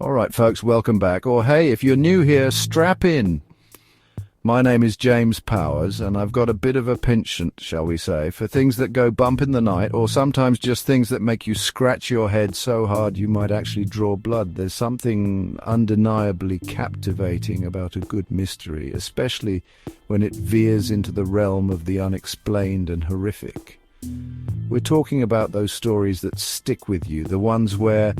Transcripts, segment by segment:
All right, folks, welcome back. Or hey, if you're new here, strap in. My name is James Powers, and I've got a bit of a penchant, shall we say, for things that go bump in the night, or sometimes just things that make you scratch your head so hard you might actually draw blood. There's something undeniably captivating about a good mystery, especially when it veers into the realm of the unexplained and horrific. We're talking about those stories that stick with you, the ones where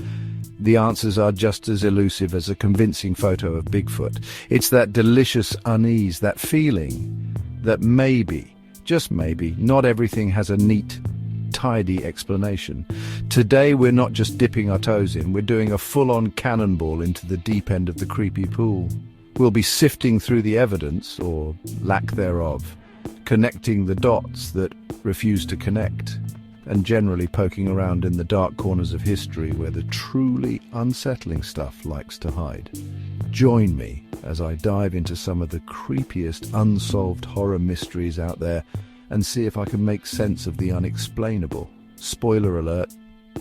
the answers are just as elusive as a convincing photo of Bigfoot. It's that delicious unease, that feeling that maybe, just maybe, not everything has a neat, tidy explanation. Today we're not just dipping our toes in, we're doing a full-on cannonball into the deep end of the creepy pool. We'll be sifting through the evidence, or lack thereof, connecting the dots that refuse to connect, and generally poking around in the dark corners of history where the truly unsettling stuff likes to hide. Join me as I dive into some of the creepiest unsolved horror mysteries out there and see if I can make sense of the unexplainable. Spoiler alert,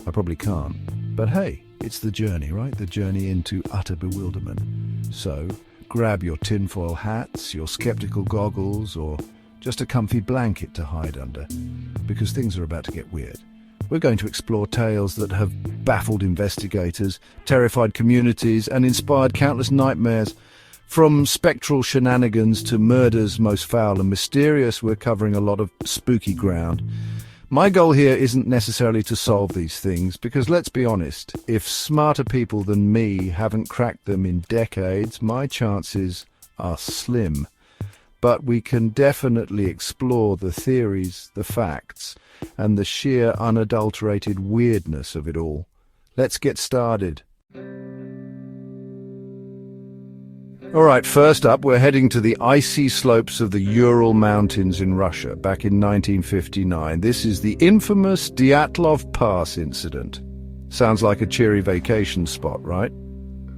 I probably can't. But hey, it's the journey, right? The journey into utter bewilderment. So, grab your tinfoil hats, your skeptical goggles, or just a comfy blanket to hide under, because things are about to get weird. We're going to explore tales that have baffled investigators, terrified communities, and inspired countless nightmares. From spectral shenanigans to murders most foul and mysterious, we're covering a lot of spooky ground. My goal here isn't necessarily to solve these things, because let's be honest, if smarter people than me haven't cracked them in decades, my chances are slim. But we can definitely explore the theories, the facts, and the sheer unadulterated weirdness of it all. Let's get started. All right, first up, we're heading to the icy slopes of the Ural Mountains in Russia back in 1959. This is the infamous Dyatlov Pass incident. Sounds like a cheery vacation spot, right?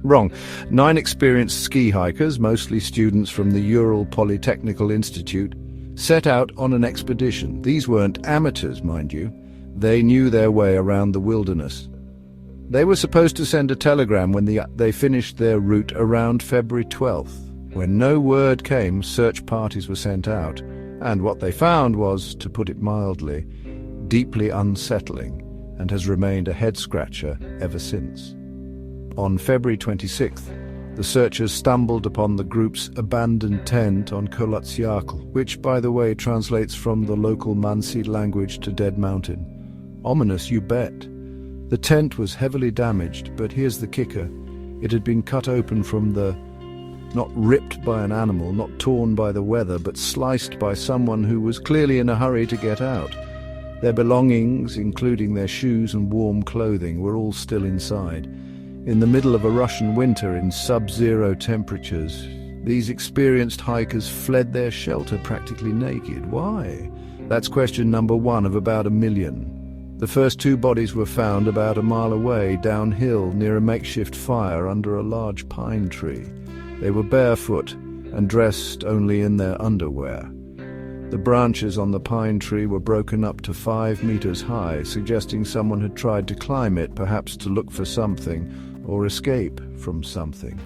Wrong. 9 experienced ski hikers, mostly students from the Ural Polytechnical Institute, set out on an expedition. These weren't amateurs, mind you. They knew their way around the wilderness. They were supposed to send a telegram when they finished their route around February 12th. When no word came, search parties were sent out, and what they found was, to put it mildly, deeply unsettling, and has remained a head-scratcher ever since. On February 26th, the searchers stumbled upon the group's abandoned tent on Kolotsiakl, which, by the way, translates from the local Mansi language to Dead Mountain. Ominous, you bet. The tent was heavily damaged, but here's the kicker. It had been cut open from not ripped by an animal, not torn by the weather, but sliced by someone who was clearly in a hurry to get out. Their belongings, including their shoes and warm clothing, were all still inside. In the middle of a Russian winter in sub-zero temperatures, these experienced hikers fled their shelter practically naked. Why? That's question number 1 of about 1 million. The first 2 bodies were found about a mile away, downhill, near a makeshift fire under a large pine tree. They were barefoot and dressed only in their underwear. The branches on the pine tree were broken up to 5 meters high, suggesting someone had tried to climb it, perhaps to look for something, or escape from something.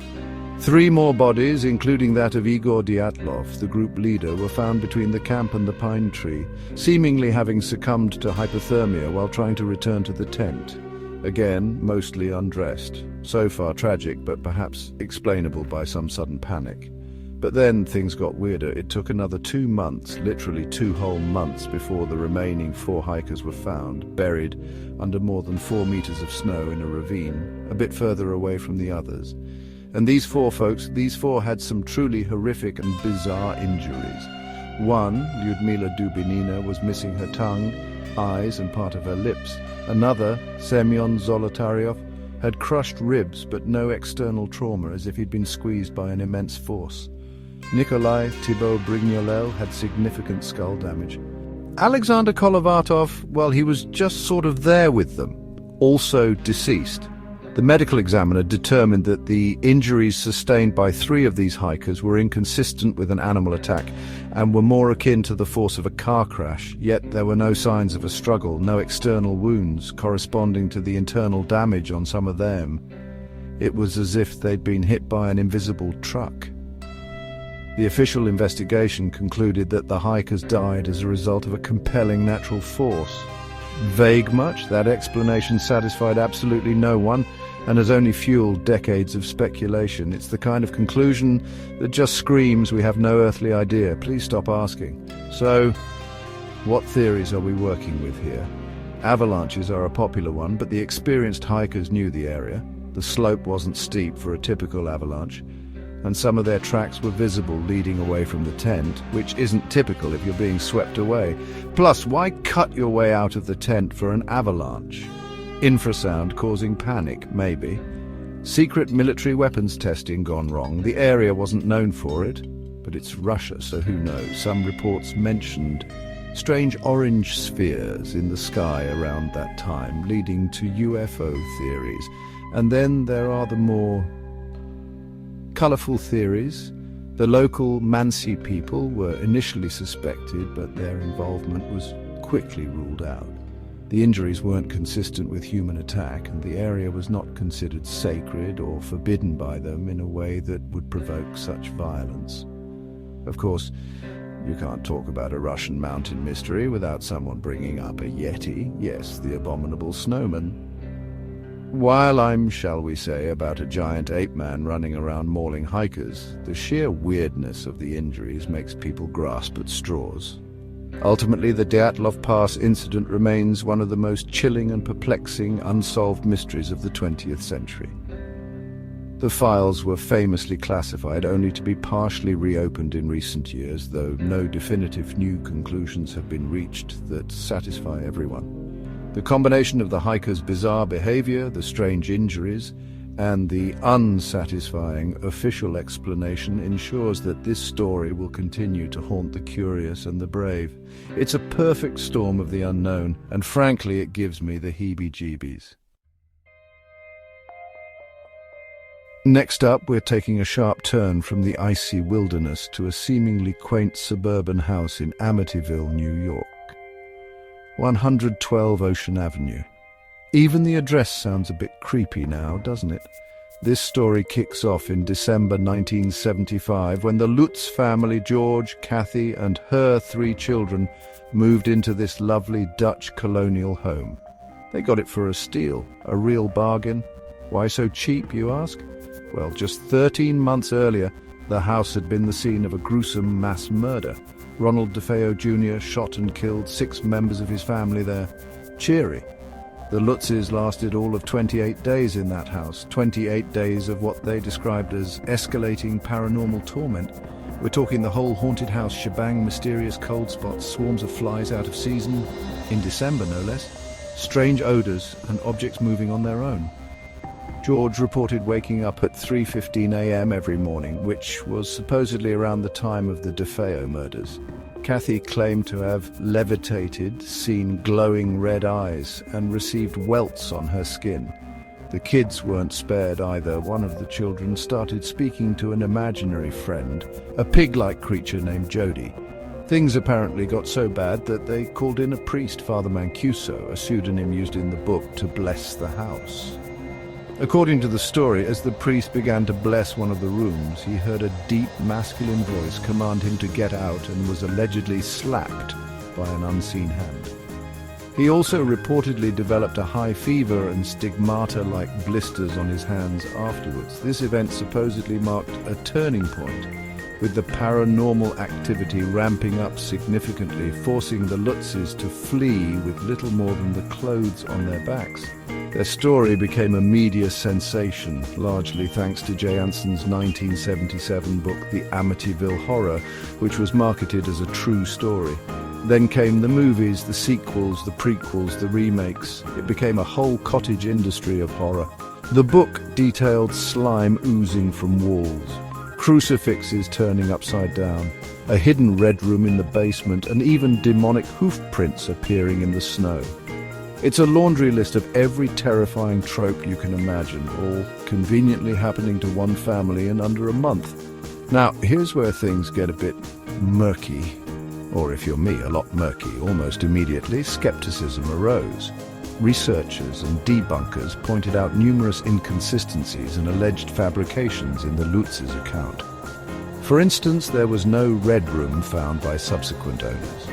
3 more bodies, including that of Igor Dyatlov, the group leader, were found between the camp and the pine tree, seemingly having succumbed to hypothermia while trying to return to the tent. Again, mostly undressed. So far tragic, but perhaps explainable by some sudden panic. But then things got weirder. It took another 2 months, literally 2 whole months, before the remaining 4 hikers were found, buried under more than 4 meters of snow in a ravine, a bit further away from the others. And these 4 folks, had some truly horrific and bizarre injuries. One, Lyudmila Dubinina, was missing her tongue, eyes and part of her lips. Another, Semyon Zolotaryov, had crushed ribs but no external trauma, as if he'd been squeezed by an immense force. Nikolai Thibault-Brignolel had significant skull damage. Alexander Kolovatov, well, he was just sort of there with them, also deceased. The medical examiner determined that the injuries sustained by 3 of these hikers were inconsistent with an animal attack and were more akin to the force of a car crash, yet there were no signs of a struggle, no external wounds corresponding to the internal damage on some of them. It was as if they'd been hit by an invisible truck. The official investigation concluded that the hikers died as a result of a compelling natural force. Vague much, that explanation satisfied absolutely no one and has only fueled decades of speculation. It's the kind of conclusion that just screams we have no earthly idea. Please stop asking. So, what theories are we working with here? Avalanches are a popular one, but the experienced hikers knew the area. The slope wasn't steep for a typical avalanche, and some of their tracks were visible leading away from the tent, which isn't typical if you're being swept away. Plus, why cut your way out of the tent for an avalanche? Infrasound causing panic, maybe. Secret military weapons testing gone wrong. The area wasn't known for it, but it's Russia, so who knows? Some reports mentioned strange orange spheres in the sky around that time, leading to UFO theories. And then there are the more colourful theories. The local Mansi people were initially suspected, but their involvement was quickly ruled out. The injuries weren't consistent with human attack, and the area was not considered sacred or forbidden by them in a way that would provoke such violence. Of course, you can't talk about a Russian mountain mystery without someone bringing up a Yeti. Yes, the abominable snowman. While I'm, shall we say, about a giant ape-man running around mauling hikers, the sheer weirdness of the injuries makes people grasp at straws. Ultimately, the Dyatlov Pass incident remains one of the most chilling and perplexing unsolved mysteries of the 20th century. The files were famously classified, only to be partially reopened in recent years, though no definitive new conclusions have been reached that satisfy everyone. The combination of the hikers' bizarre behavior, the strange injuries, and the unsatisfying official explanation ensures that this story will continue to haunt the curious and the brave. It's a perfect storm of the unknown, and frankly, it gives me the heebie-jeebies. Next up, we're taking a sharp turn from the icy wilderness to a seemingly quaint suburban house in Amityville, New York. 112 Ocean Avenue. Even the address sounds a bit creepy now, doesn't it? This story kicks off in December 1975 when the Lutz family, George, Kathy, and her 3 children moved into this lovely Dutch colonial home. They got it for a steal, a real bargain. Why so cheap, you ask? Well, just 13 months earlier, the house had been the scene of a gruesome mass murder. Ronald DeFeo Jr. shot and killed 6 members of his family there. Cheery. The Lutzes lasted all of 28 days in that house, 28 days of what they described as escalating paranormal torment. We're talking the whole haunted house shebang, mysterious cold spots, swarms of flies out of season, in December no less, strange odors and objects moving on their own. George reported waking up at 3:15 a.m. every morning, which was supposedly around the time of the DeFeo murders. Kathy claimed to have levitated, seen glowing red eyes, and received welts on her skin. The kids weren't spared either. One of the children started speaking to an imaginary friend, a pig-like creature named Jody. Things apparently got so bad that they called in a priest, Father Mancuso, a pseudonym used in the book, to bless the house. According to the story, as the priest began to bless one of the rooms, he heard a deep masculine voice command him to get out and was allegedly slapped by an unseen hand. He also reportedly developed a high fever and stigmata-like blisters on his hands afterwards. This event supposedly marked a turning point, with the paranormal activity ramping up significantly, forcing the Lutzes to flee with little more than the clothes on their backs. Their story became a media sensation, largely thanks to Jay Anson's 1977 book, The Amityville Horror, which was marketed as a true story. Then came the movies, the sequels, the prequels, the remakes. It became a whole cottage industry of horror. The book detailed slime oozing from walls, crucifixes turning upside down, a hidden red room in the basement, and even demonic hoof prints appearing in the snow. It's a laundry list of every terrifying trope you can imagine, all conveniently happening to one family in under a month. Now, here's where things get a bit murky. Or if you're me, a lot murky. Almost immediately, skepticism arose. Researchers and debunkers pointed out numerous inconsistencies and alleged fabrications in the Lutz's account. For instance, there was no red room found by subsequent owners.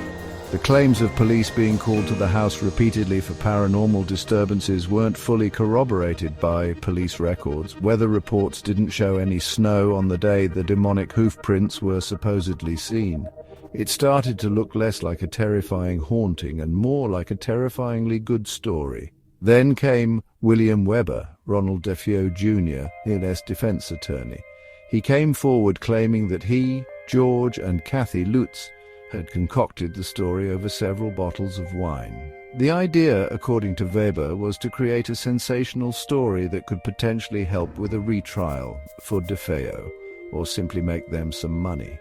The claims of police being called to the house repeatedly for paranormal disturbances weren't fully corroborated by police records. Weather reports didn't show any snow on the day the demonic hoof prints were supposedly seen. It started to look less like a terrifying haunting and more like a terrifyingly good story. Then came William Weber, Ronald DeFeo Jr., Hill's defense attorney. He came forward claiming that he, George, and Kathy Lutz had concocted the story over several bottles of wine. The idea, according to Weber, was to create a sensational story that could potentially help with a retrial for DeFeo, or simply make them some money.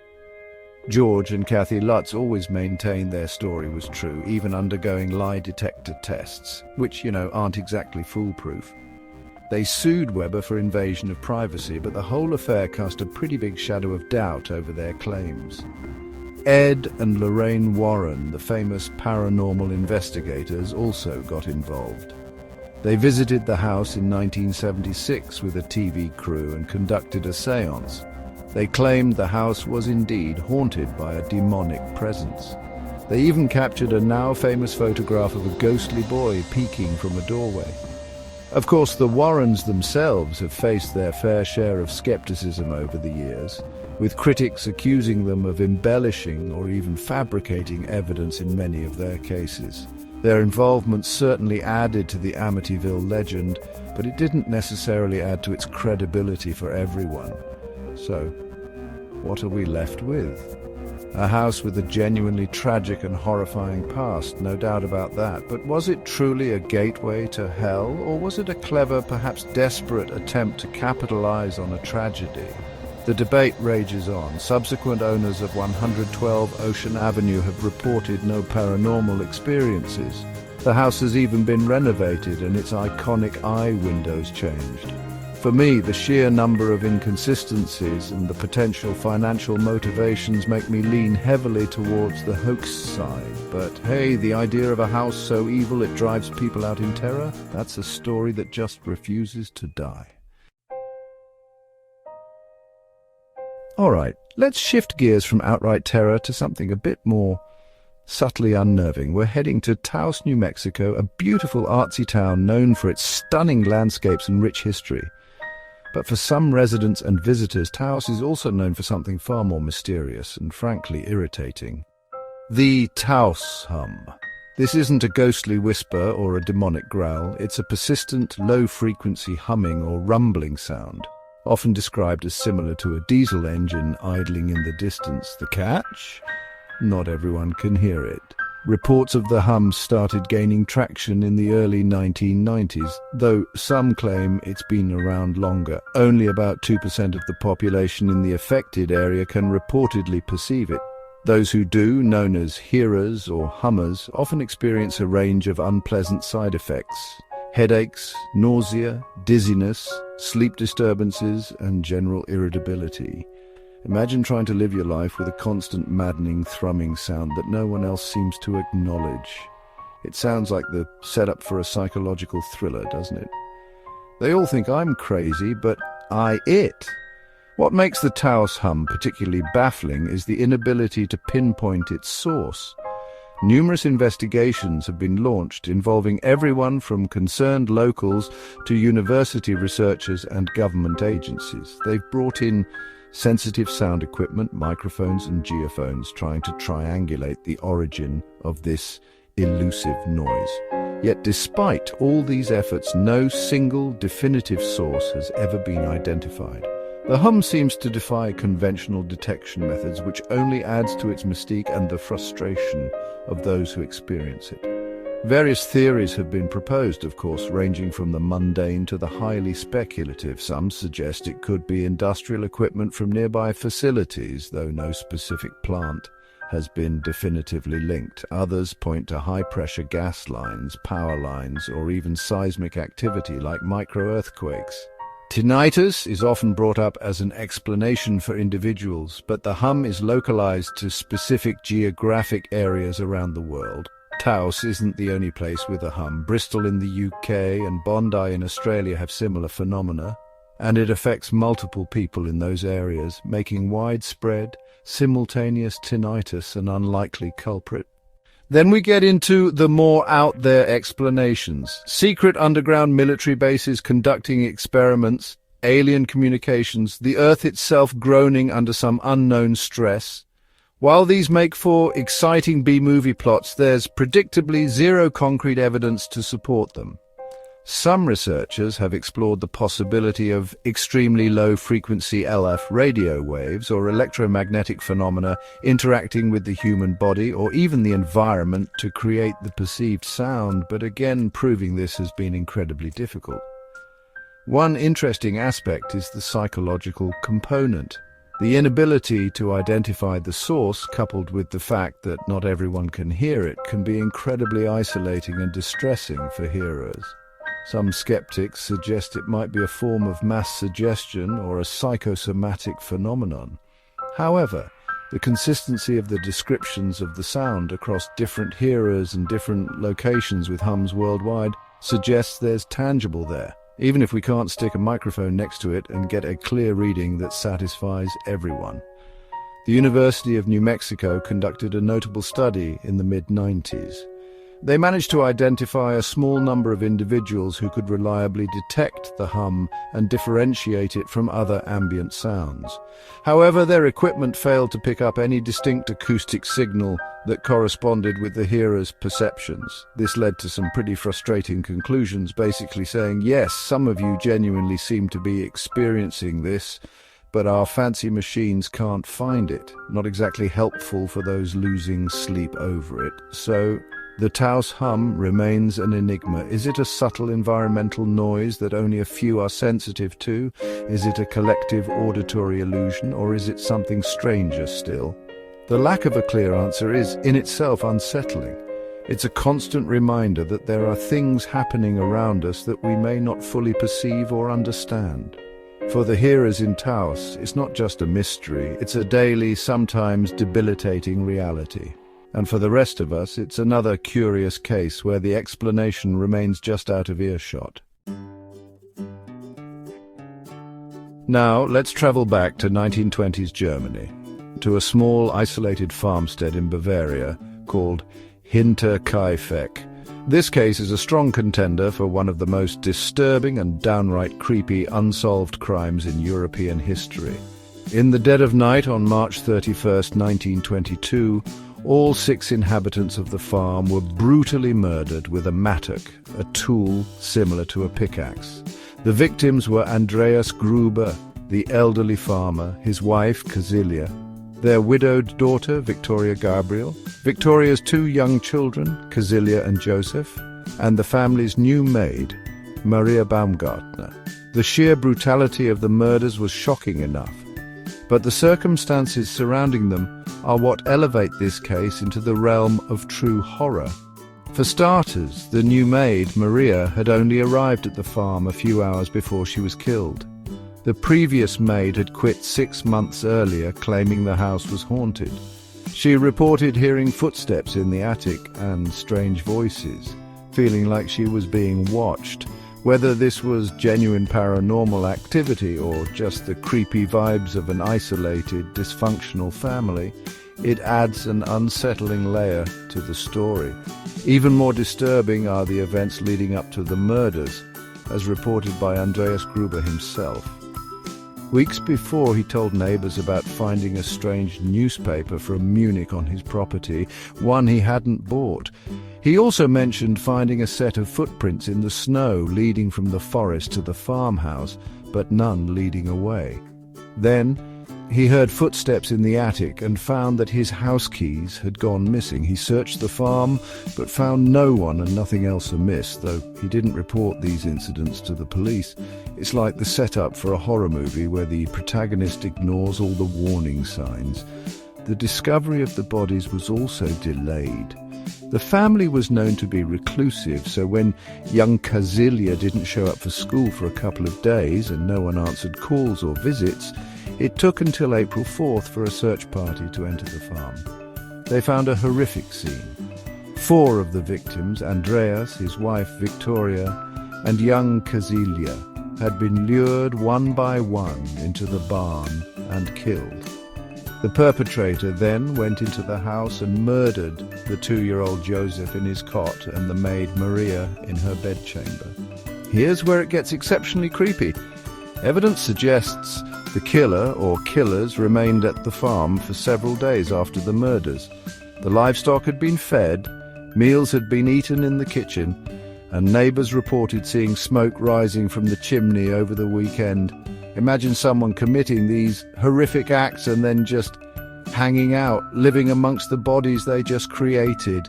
George and Kathy Lutz always maintained their story was true, even undergoing lie detector tests, which, aren't exactly foolproof. They sued Weber for invasion of privacy, but the whole affair cast a pretty big shadow of doubt over their claims. Ed and Lorraine Warren, the famous paranormal investigators, also got involved. They visited the house in 1976 with a TV crew and conducted a séance. They claimed the house was indeed haunted by a demonic presence. They even captured a now famous photograph of a ghostly boy peeking from a doorway. Of course, the Warrens themselves have faced their fair share of skepticism over the years, with critics accusing them of embellishing or even fabricating evidence in many of their cases. Their involvement certainly added to the Amityville legend, but it didn't necessarily add to its credibility for everyone. So, what are we left with? A house with a genuinely tragic and horrifying past, no doubt about that. But was it truly a gateway to hell, or was it a clever, perhaps desperate attempt to capitalize on a tragedy? The debate rages on. Subsequent owners of 112 Ocean Avenue have reported no paranormal experiences. The house has even been renovated and its iconic eye windows changed. For me, the sheer number of inconsistencies and the potential financial motivations make me lean heavily towards the hoax side. But hey, the idea of a house so evil it drives people out in terror, that's a story that just refuses to die. Alright, let's shift gears from outright terror to something a bit more subtly unnerving. We're heading to Taos, New Mexico, a beautiful artsy town known for its stunning landscapes and rich history. But for some residents and visitors, Taos is also known for something far more mysterious and frankly irritating. The Taos hum. This isn't a ghostly whisper or a demonic growl, it's a persistent, low-frequency humming or rumbling sound, often described as similar to a diesel engine idling in the distance. The catch? Not everyone can hear it. Reports of the hum started gaining traction in the early 1990s, though some claim it's been around longer. Only about 2% of the population in the affected area can reportedly perceive it. Those who do, known as hearers or hummers, often experience a range of unpleasant side effects: headaches, nausea, dizziness, sleep disturbances, and general irritability. Imagine trying to live your life with a constant maddening thrumming sound that no one else seems to acknowledge. It sounds like the setup for a psychological thriller, doesn't it? They all think I'm crazy, but it. What makes the Taos hum particularly baffling is the inability to pinpoint its source. Numerous investigations have been launched involving everyone from concerned locals to university researchers and government agencies. They've brought in sensitive sound equipment, microphones and geophones, trying to triangulate the origin of this elusive noise. Yet despite all these efforts, no single definitive source has ever been identified. The hum seems to defy conventional detection methods, which only adds to its mystique and the frustration of those who experience it. Various theories have been proposed, of course, ranging from the mundane to the highly speculative. Some suggest it could be industrial equipment from nearby facilities, though no specific plant has been definitively linked. Others point to high-pressure gas lines, power lines, or even seismic activity like micro-earthquakes. Tinnitus is often brought up as an explanation for individuals, but the hum is localized to specific geographic areas around the world. Taos isn't the only place with a hum. Bristol in the UK and Bondi in Australia have similar phenomena, and it affects multiple people in those areas, making widespread, simultaneous tinnitus an unlikely culprit. Then we get into the more out-there explanations. Secret underground military bases conducting experiments, alien communications, the Earth itself groaning under some unknown stress. While these make for exciting B-movie plots, there's predictably zero concrete evidence to support them. Some researchers have explored the possibility of extremely low-frequency LF radio waves or electromagnetic phenomena interacting with the human body or even the environment to create the perceived sound, but again, proving this has been incredibly difficult. One interesting aspect is the psychological component. The inability to identify the source, coupled with the fact that not everyone can hear it, can be incredibly isolating and distressing for hearers. Some skeptics suggest it might be a form of mass suggestion or a psychosomatic phenomenon. However, the consistency of the descriptions of the sound across different hearers and different locations with hums worldwide suggests there's tangible there, even if we can't stick a microphone next to it and get a clear reading that satisfies everyone. The University of New Mexico conducted a notable study in the mid-90s. They managed to identify a small number of individuals who could reliably detect the hum and differentiate it from other ambient sounds. However, their equipment failed to pick up any distinct acoustic signal that corresponded with the hearer's perceptions. This led to some pretty frustrating conclusions, basically saying, yes, some of you genuinely seem to be experiencing this, but our fancy machines can't find it. Not exactly helpful for those losing sleep over it. So the Taos hum remains an enigma. Is it a subtle environmental noise that only a few are sensitive to? Is it a collective auditory illusion, or is it something stranger still? The lack of a clear answer is, in itself, unsettling. It's a constant reminder that there are things happening around us that we may not fully perceive or understand. For the hearers in Taos, it's not just a mystery, it's a daily, sometimes debilitating reality. And for the rest of us, it's another curious case where the explanation remains just out of earshot. Now, let's travel back to 1920s Germany, to a small, isolated farmstead in Bavaria called Hinterkaifeck. This case is a strong contender for one of the most disturbing and downright creepy unsolved crimes in European history. In the dead of night on March 31st, 1922, all 6 inhabitants of the farm were brutally murdered with a mattock, a tool similar to a pickaxe. The victims were Andreas Gruber, the elderly farmer, his wife, Casilia, their widowed daughter, Victoria Gabriel, Victoria's 2 young children, Casilia and Joseph, and the family's new maid, Maria Baumgartner. The sheer brutality of the murders was shocking enough, but the circumstances surrounding them are what elevate this case into the realm of true horror. For starters, the new maid, Maria, had only arrived at the farm a few hours before she was killed. The previous maid had quit 6 months earlier, claiming the house was haunted. She reported hearing footsteps in the attic and strange voices, feeling like she was being watched. Whether this was genuine paranormal activity or just the creepy vibes of an isolated, dysfunctional family, it adds an unsettling layer to the story. Even more disturbing are the events leading up to the murders, as reported by Andreas Gruber himself. Weeks before, he told neighbors about finding a strange newspaper from Munich on his property, one he hadn't bought. He also mentioned finding a set of footprints in the snow leading from the forest to the farmhouse, but none leading away. Then, he heard footsteps in the attic and found that his house keys had gone missing. He searched the farm, but found no one and nothing else amiss, though he didn't report these incidents to the police. It's like the setup for a horror movie where the protagonist ignores all the warning signs. The discovery of the bodies was also delayed. The family was known to be reclusive, so when young Casilia didn't show up for school for a couple of days and no one answered calls or visits, it took until April 4th for a search party to enter the farm. They found a horrific scene. 4 of the victims, Andreas, his wife Victoria, and young Kazilia, had been lured one by one into the barn and killed. The perpetrator then went into the house and murdered the 2-year-old Joseph in his cot and the maid Maria in her bedchamber. Here's where it gets exceptionally creepy. Evidence suggests the killer or killers remained at the farm for several days after the murders. The livestock had been fed, meals had been eaten in the kitchen, and neighbors reported seeing smoke rising from the chimney over the weekend. Imagine someone committing these horrific acts and then just hanging out, living amongst the bodies they just created.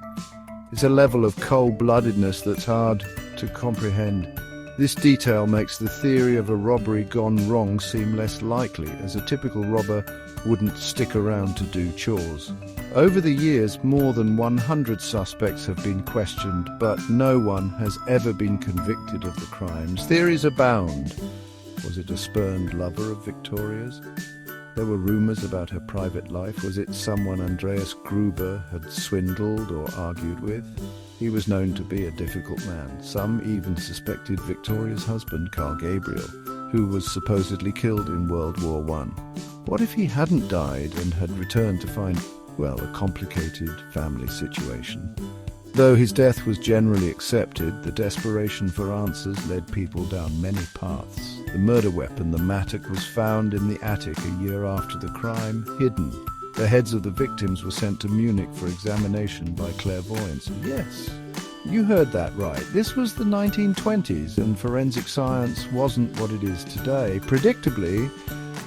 It's a level of cold-bloodedness that's hard to comprehend. This detail makes the theory of a robbery gone wrong seem less likely, as a typical robber wouldn't stick around to do chores. Over the years, more than 100 suspects have been questioned, but no one has ever been convicted of the crimes. Theories abound. Was it a spurned lover of Victoria's? There were rumors about her private life. Was it someone Andreas Gruber had swindled or argued with? He was known to be a difficult man. Some even suspected Victoria's husband, Carl Gabriel, who was supposedly killed in World War I. What if he hadn't died and had returned to find, well, a complicated family situation? Though his death was generally accepted, the desperation for answers led people down many paths. The murder weapon, the mattock, was found in the attic a year after the crime, hidden. The heads of the victims were sent to Munich for examination by clairvoyants. Yes, you heard that right. This was the 1920s, and forensic science wasn't what it is today. Predictably,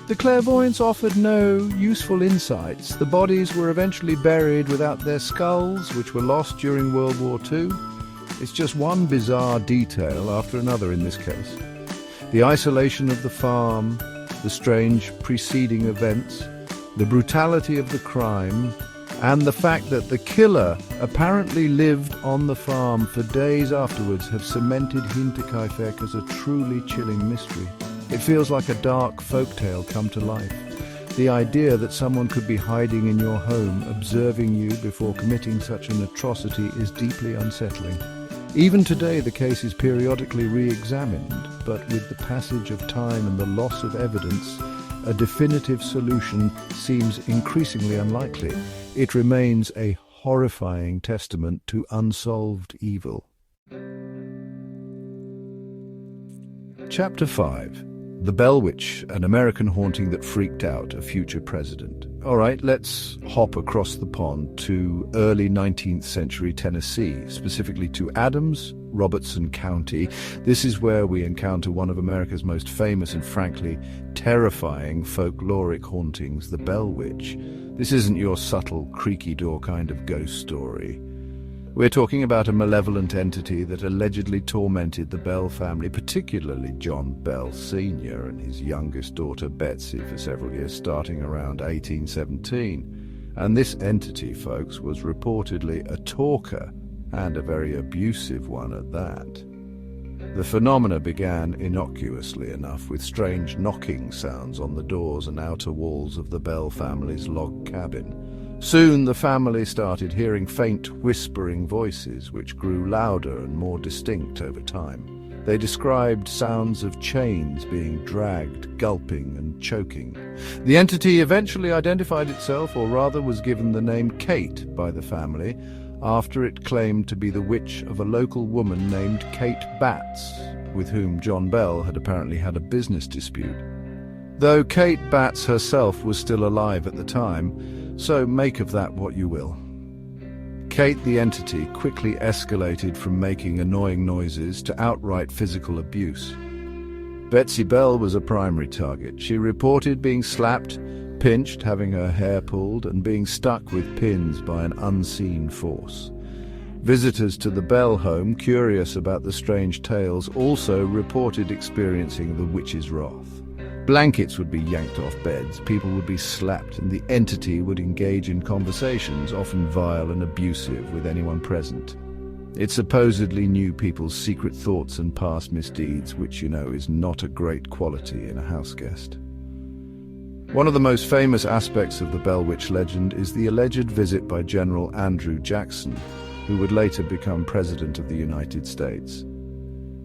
the clairvoyants offered no useful insights. The bodies were eventually buried without their skulls, which were lost during World War II. It's just one bizarre detail after another in this case. The isolation of the farm, the strange preceding events, the brutality of the crime, and the fact that the killer apparently lived on the farm for days afterwards have cemented Hinterkaifeck as a truly chilling mystery. It feels like a dark folktale come to life. The idea that someone could be hiding in your home, observing you before committing such an atrocity, is deeply unsettling. Even today, the case is periodically re-examined, but with the passage of time and the loss of evidence, a definitive solution seems increasingly unlikely. It remains a horrifying testament to unsolved evil. Chapter 5. The Bell Witch, an American haunting that freaked out a future president. All right, let's hop across the pond to early 19th century Tennessee, specifically to Adams, Robertson County. This is where we encounter one of America's most famous and frankly terrifying folkloric hauntings, the Bell Witch. This isn't your subtle, creaky door kind of ghost story. We're talking about a malevolent entity that allegedly tormented the Bell family, particularly John Bell Sr. and his youngest daughter Betsy for several years, starting around 1817. And this entity, folks, was reportedly a talker, and a very abusive one at that. The phenomena began innocuously enough, with strange knocking sounds on the doors and outer walls of the Bell family's log cabin. Soon the family started hearing faint whispering voices, which grew louder and more distinct over time. They described sounds of chains being dragged, gulping and choking. The entity eventually identified itself, or rather was given the name Kate by the family, after it claimed to be the witch of a local woman named Kate Batts, with whom John Bell had apparently had a business dispute. Though Kate Batts herself was still alive at the time, so make of that what you will. Kate the entity quickly escalated from making annoying noises to outright physical abuse. Betsy Bell was a primary target. She reported being slapped, pinched, having her hair pulled, and being stuck with pins by an unseen force. Visitors to the Bell home, curious about the strange tales, also reported experiencing the witch's wrath. Blankets would be yanked off beds, people would be slapped, and the entity would engage in conversations, often vile and abusive, with anyone present. It supposedly knew people's secret thoughts and past misdeeds, which, you know, is not a great quality in a houseguest. One of the most famous aspects of the Bell Witch legend is the alleged visit by General Andrew Jackson, who would later become President of the United States.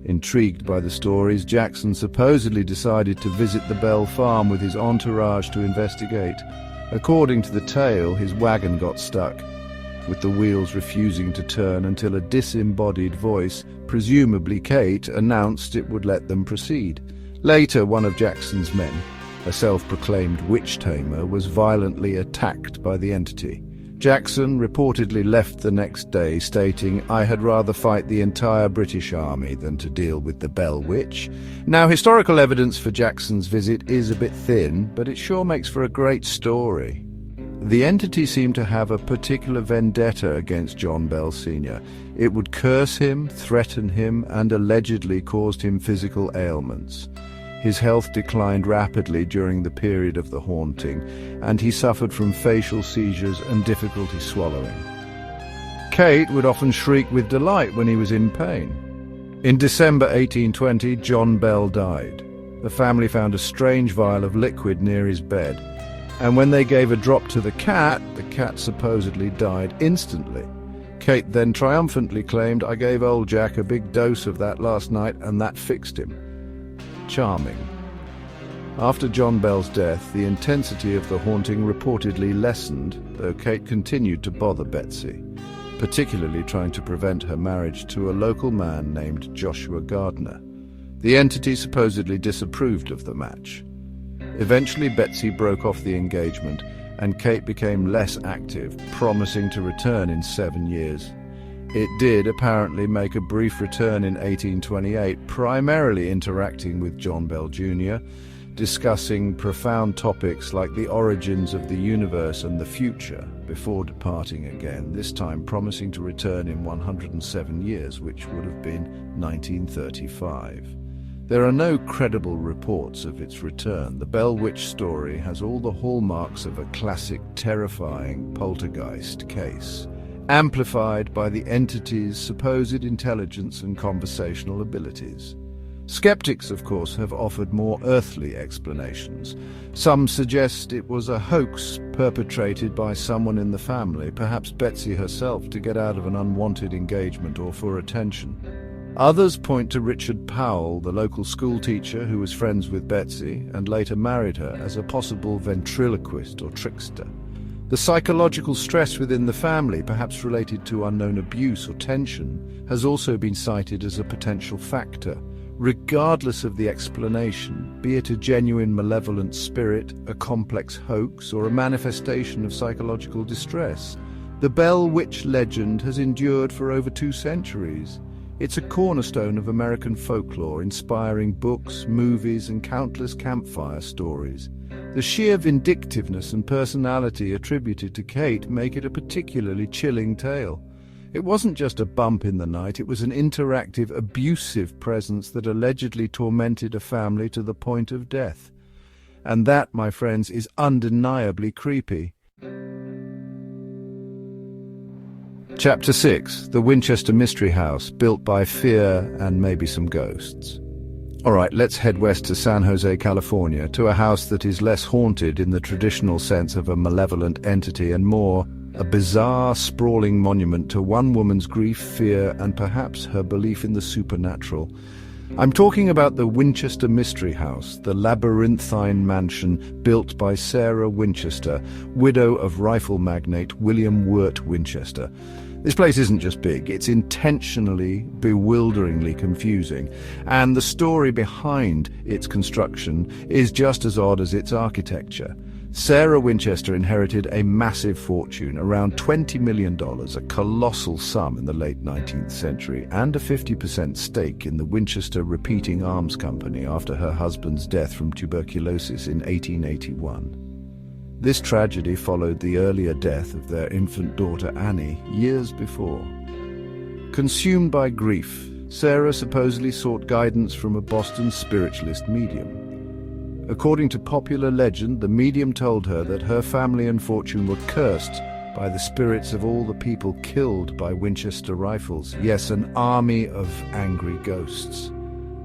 Intrigued by the stories, Jackson supposedly decided to visit the Bell farm with his entourage to investigate. According to the tale, his wagon got stuck, with the wheels refusing to turn until a disembodied voice, presumably Kate, announced it would let them proceed. Later, one of Jackson's men, a self-proclaimed witch-tamer, was violently attacked by the entity. Jackson reportedly left the next day, stating, "I had rather fight the entire British Army than to deal with the Bell Witch." Now, historical evidence for Jackson's visit is a bit thin, but it sure makes for a great story. The entity seemed to have a particular vendetta against John Bell Sr. It would curse him, threaten him, and allegedly caused him physical ailments. His health declined rapidly during the period of the haunting, and he suffered from facial seizures and difficulty swallowing. Kate would often shriek with delight when he was in pain. In December 1820, John Bell died. The family found a strange vial of liquid near his bed, and when they gave a drop to the cat supposedly died instantly. Kate then triumphantly claimed, "I gave old Jack a big dose of that last night, and that fixed him." Charming. After John Bell's death, the intensity of the haunting reportedly lessened, though Kate continued to bother Betsy, particularly trying to prevent her marriage to a local man named Joshua Gardner. The entity supposedly disapproved of the match. Eventually, Betsy broke off the engagement, and Kate became less active, promising to return in 7 years. It did apparently make a brief return in 1828, primarily interacting with John Bell Jr., discussing profound topics like the origins of the universe and the future, before departing again, this time promising to return in 107 years, which would have been 1935. There are no credible reports of its return. The Bell Witch story has all the hallmarks of a classic, terrifying poltergeist case, amplified by the entity's supposed intelligence and conversational abilities. Skeptics, of course, have offered more earthly explanations. Some suggest it was a hoax perpetrated by someone in the family, perhaps Betsy herself, to get out of an unwanted engagement or for attention. Others point to Richard Powell, the local school teacher who was friends with Betsy and later married her, as a possible ventriloquist or trickster. The psychological stress within the family, perhaps related to unknown abuse or tension, has also been cited as a potential factor. Regardless of the explanation, be it a genuine malevolent spirit, a complex hoax, or a manifestation of psychological distress, the Bell Witch legend has endured for over 2 centuries. It's a cornerstone of American folklore, inspiring books, movies, and countless campfire stories. The sheer vindictiveness and personality attributed to Kate make it a particularly chilling tale. It wasn't just a bump in the night, it was an interactive, abusive presence that allegedly tormented a family to the point of death. And that, my friends, is undeniably creepy. Chapter 6. The Winchester Mystery House, built by fear and maybe some ghosts. All right, let's head west to San Jose, California, to a house that is less haunted in the traditional sense of a malevolent entity and more a bizarre, sprawling monument to one woman's grief, fear, and perhaps her belief in the supernatural. I'm talking about the Winchester Mystery House, the labyrinthine mansion built by Sarah Winchester, widow of rifle magnate William Wirt Winchester. This place isn't just big, it's intentionally, bewilderingly confusing, and the story behind its construction is just as odd as its architecture. Sarah Winchester inherited a massive fortune, around $20 million, a colossal sum in the late 19th century, and a 50% stake in the Winchester Repeating Arms Company after her husband's death from tuberculosis in 1881. This tragedy followed the earlier death of their infant daughter Annie years before. Consumed by grief, Sarah supposedly sought guidance from a Boston spiritualist medium. According to popular legend, the medium told her that her family and fortune were cursed by the spirits of all the people killed by Winchester rifles. Yes, an army of angry ghosts.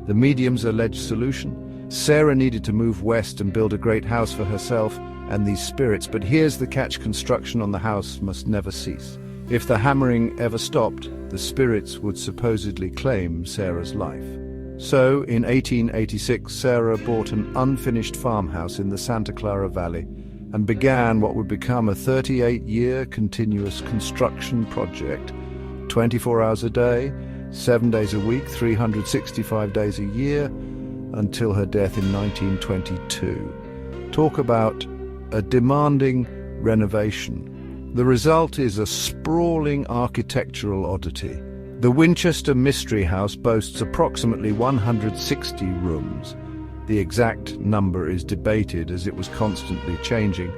The medium's alleged solution? Sarah needed to move west and build a great house for herself and these spirits, but here's the catch: construction on the house must never cease. If the hammering ever stopped, the spirits would supposedly claim Sarah's life. So, in 1886, Sarah bought an unfinished farmhouse in the Santa Clara Valley and began what would become a 38-year continuous construction project, 24 hours a day, 7 days a week, 365 days a year, until her death in 1922. Talk about a demanding renovation. The result is a sprawling architectural oddity. The Winchester Mystery House boasts approximately 160 rooms. The exact number is debated as it was constantly changing,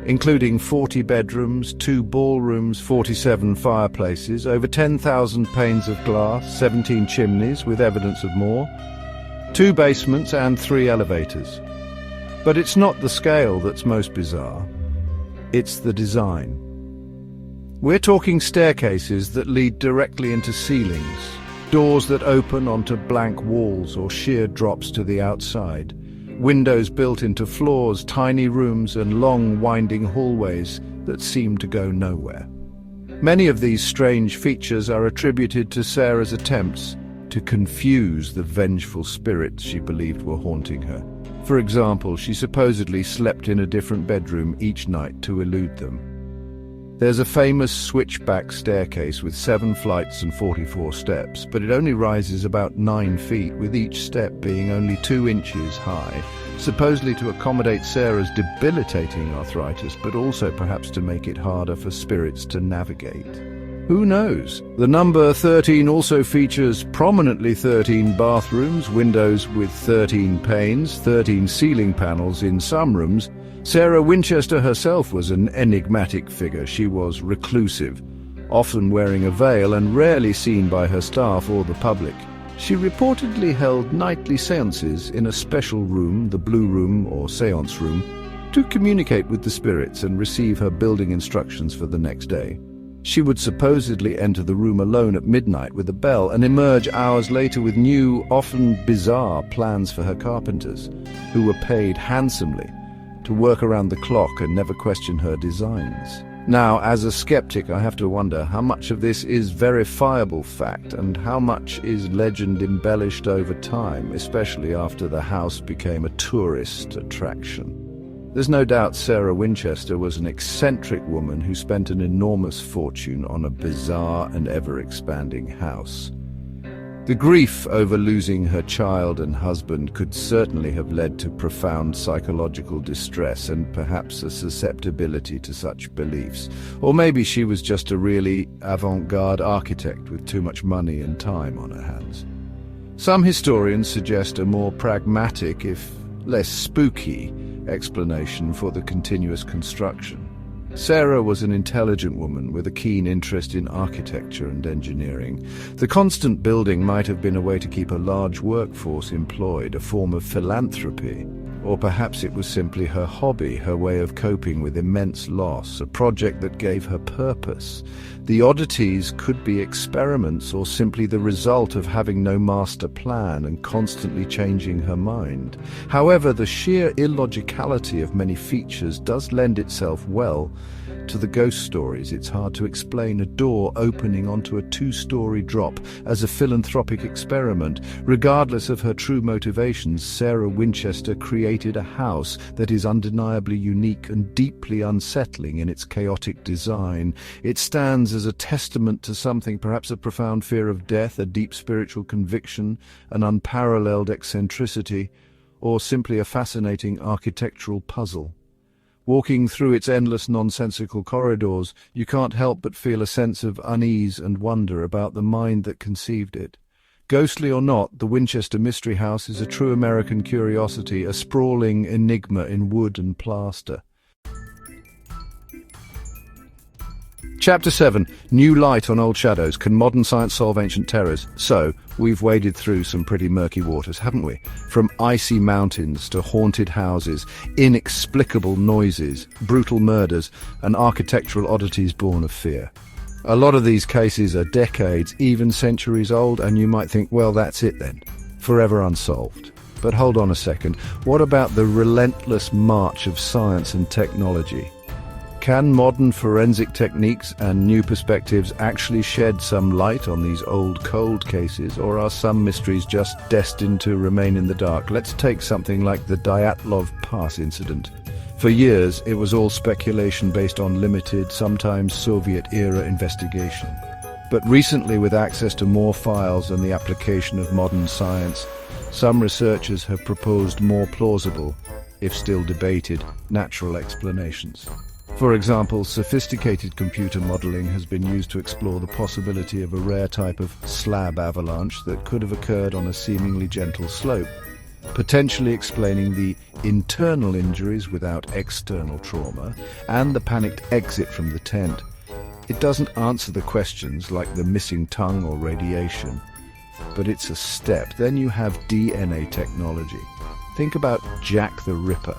including 40 bedrooms, 2 ballrooms, 47 fireplaces, over 10,000 panes of glass, 17 chimneys with evidence of more, 2 basements and 3 elevators. But it's not the scale that's most bizarre. It's the design. We're talking staircases that lead directly into ceilings, doors that open onto blank walls or sheer drops to the outside, windows built into floors, tiny rooms and long winding hallways that seem to go nowhere. Many of these strange features are attributed to Sarah's attempts to confuse the vengeful spirits she believed were haunting her. For example, she supposedly slept in a different bedroom each night to elude them. There's a famous switchback staircase with 7 flights and 44 steps, but it only rises about 9 feet, with each step being only 2 inches high, supposedly to accommodate Sarah's debilitating arthritis, but also perhaps to make it harder for spirits to navigate. Who knows? The number 13 also features prominently 13 bathrooms, windows with 13 panes, 13 ceiling panels in some rooms. Sarah Winchester herself was an enigmatic figure. She was reclusive, often wearing a veil and rarely seen by her staff or the public. She reportedly held nightly seances in a special room, the Blue Room or Seance Room, to communicate with the spirits and receive her building instructions for the next day. She would supposedly enter the room alone at midnight with a bell and emerge hours later with new, often bizarre plans for her carpenters, who were paid handsomely to work around the clock and never question her designs. Now, as a skeptic, I have to wonder how much of this is verifiable fact and how much is legend embellished over time, especially after the house became a tourist attraction. There's no doubt Sarah Winchester was an eccentric woman who spent an enormous fortune on a bizarre and ever-expanding house. The grief over losing her child and husband could certainly have led to profound psychological distress and perhaps a susceptibility to such beliefs. Or maybe she was just a really avant-garde architect with too much money and time on her hands. Some historians suggest a more pragmatic, if less spooky, explanation for the continuous construction. Sarah was an intelligent woman with a keen interest in architecture and engineering. The constant building might have been a way to keep a large workforce employed, a form of philanthropy. Or perhaps it was simply her hobby, her way of coping with immense loss, a project that gave her purpose. The oddities could be experiments or simply the result of having no master plan and constantly changing her mind. However, the sheer illogicality of many features does lend itself well to the ghost stories. It's hard to explain a door opening onto a 2-story drop as a philanthropic experiment. Regardless of her true motivations, Sarah Winchester created a house that is undeniably unique and deeply unsettling in its chaotic design. It stands as a testament to something, perhaps a profound fear of death, a deep spiritual conviction, an unparalleled eccentricity, or simply a fascinating architectural puzzle. Walking through its endless nonsensical corridors, you can't help but feel a sense of unease and wonder about the mind that conceived it. Ghostly or not, the Winchester Mystery House is a true American curiosity, a sprawling enigma in wood and plaster. Chapter 7. New light on old shadows. Can modern science solve ancient terrors? So, we've waded through some pretty murky waters, haven't we? From icy mountains to haunted houses, inexplicable noises, brutal murders, and architectural oddities born of fear. A lot of these cases are decades, even centuries old, and you might think, well, that's it then. Forever unsolved. But hold on a second. What about the relentless march of science and technology? Can modern forensic techniques and new perspectives actually shed some light on these old cold cases, or are some mysteries just destined to remain in the dark? Let's take something like the Dyatlov Pass incident. For years, it was all speculation based on limited, sometimes Soviet-era investigation. But recently, with access to more files and the application of modern science, some researchers have proposed more plausible, if still debated, natural explanations. For example, sophisticated computer modeling has been used to explore the possibility of a rare type of slab avalanche that could have occurred on a seemingly gentle slope, potentially explaining the internal injuries without external trauma and the panicked exit from the tent. It doesn't answer the questions like the missing tongue or radiation, but it's a step. Then you have DNA technology. Think about Jack the Ripper.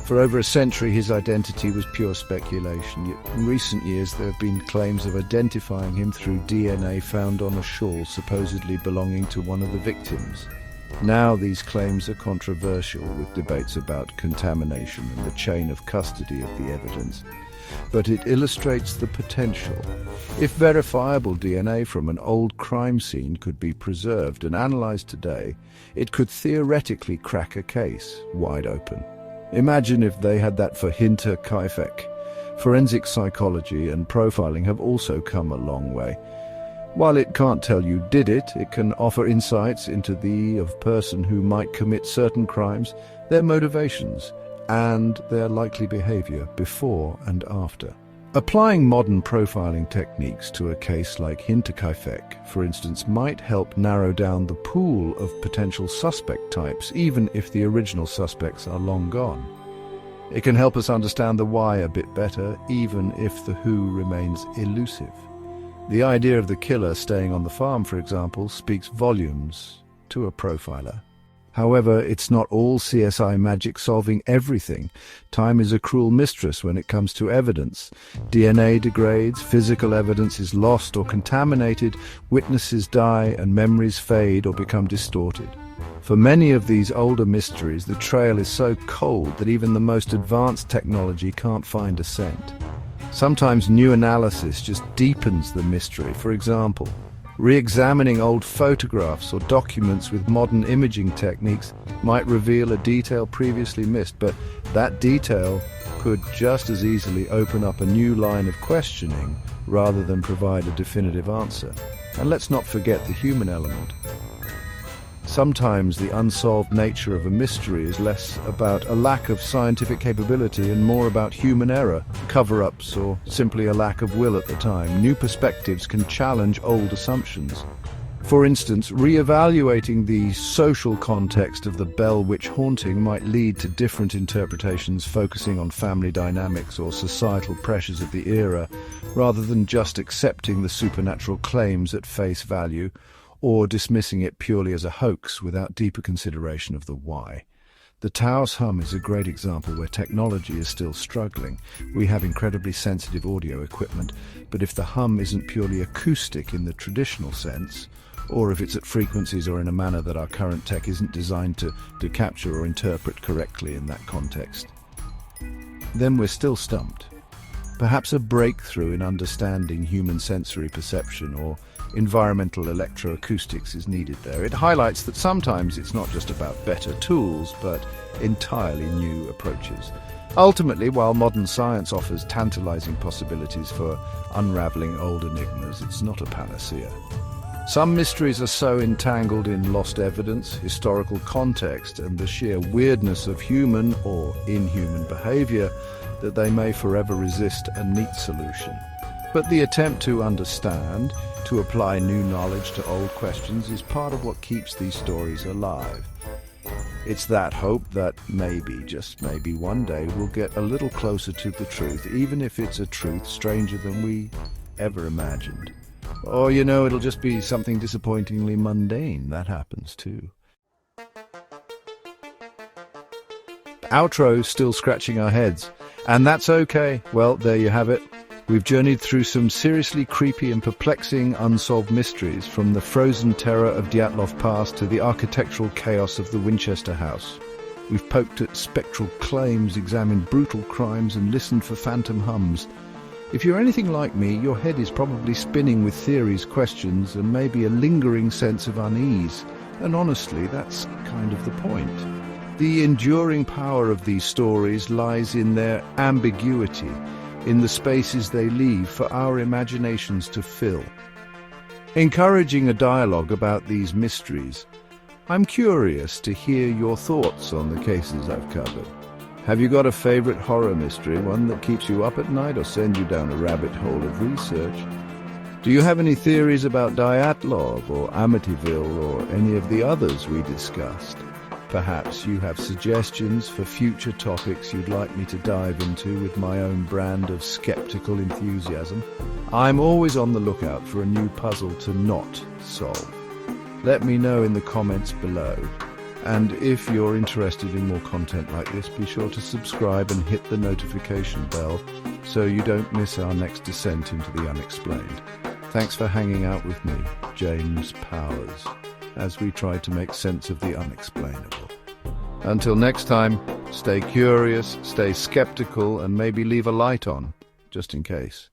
For over a century, his identity was pure speculation. Yet in recent years, there have been claims of identifying him through DNA found on a shawl supposedly belonging to one of the victims. Now these claims are controversial, with debates about contamination and the chain of custody of the evidence. But it illustrates the potential. If verifiable DNA from an old crime scene could be preserved and analyzed today, it could theoretically crack a case wide open. Imagine if they had that for Hinterkaifeck. Forensic psychology and profiling have also come a long way. While it can't tell you did it, it can offer insights into the person who might commit certain crimes, their motivations, and their likely behavior before and after. Applying modern profiling techniques to a case like Hinterkaifeck, for instance, might help narrow down the pool of potential suspect types, even if the original suspects are long gone. It can help us understand the why a bit better, even if the who remains elusive. The idea of the killer staying on the farm, for example, speaks volumes to a profiler. However, it's not all CSI magic solving everything. Time is a cruel mistress when it comes to evidence. DNA degrades, physical evidence is lost or contaminated, witnesses die, and memories fade or become distorted. For many of these older mysteries, the trail is so cold that even the most advanced technology can't find a scent. Sometimes new analysis just deepens the mystery. For example, re-examining old photographs or documents with modern imaging techniques might reveal a detail previously missed, but that detail could just as easily open up a new line of questioning rather than provide a definitive answer. And let's not forget the human element. Sometimes the unsolved nature of a mystery is less about a lack of scientific capability and more about human error, cover-ups, or simply a lack of will at the time. New perspectives can challenge old assumptions. For instance, re-evaluating the social context of the Bell Witch haunting might lead to different interpretations focusing on family dynamics or societal pressures of the era, rather than just accepting the supernatural claims at face value, or dismissing it purely as a hoax without deeper consideration of the why. The Taos hum is a great example where technology is still struggling. We have incredibly sensitive audio equipment, but if the hum isn't purely acoustic in the traditional sense, or if it's at frequencies or in a manner that our current tech isn't designed to capture or interpret correctly in that context, then we're still stumped. Perhaps a breakthrough in understanding human sensory perception or environmental electroacoustics is needed there. It highlights that sometimes it's not just about better tools, but entirely new approaches. Ultimately, while modern science offers tantalizing possibilities for unraveling old enigmas, it's not a panacea. Some mysteries are so entangled in lost evidence, historical context, and the sheer weirdness of human or inhuman behavior that they may forever resist a neat solution. But the attempt to understand, to apply new knowledge to old questions, is part of what keeps these stories alive. It's that hope that maybe, just maybe, one day we'll get a little closer to the truth, even if it's a truth stranger than we ever imagined. Or, it'll just be something disappointingly mundane. That happens too. Outro, still scratching our heads. And that's okay. Well, there you have it. We've journeyed through some seriously creepy and perplexing unsolved mysteries, from the frozen terror of Dyatlov Pass to the architectural chaos of the Winchester House. We've poked at spectral claims, examined brutal crimes, and listened for phantom hums. If you're anything like me, your head is probably spinning with theories, questions, and maybe a lingering sense of unease. And honestly, that's kind of the point. The enduring power of these stories lies in their ambiguity, in the spaces they leave for our imaginations to fill. Encouraging a dialogue about these mysteries, I'm curious to hear your thoughts on the cases I've covered. Have you got a favorite horror mystery, one that keeps you up at night or sends you down a rabbit hole of research? Do you have any theories about Dyatlov or Amityville or any of the others we discussed? Perhaps you have suggestions for future topics you'd like me to dive into with my own brand of skeptical enthusiasm. I'm always on the lookout for a new puzzle to not solve. Let me know in the comments below. And if you're interested in more content like this, be sure to subscribe and hit the notification bell so you don't miss our next descent into the unexplained. Thanks for hanging out with me, James Powers, as we try to make sense of the unexplainable. Until next time, stay curious, stay skeptical, and maybe leave a light on, just in case.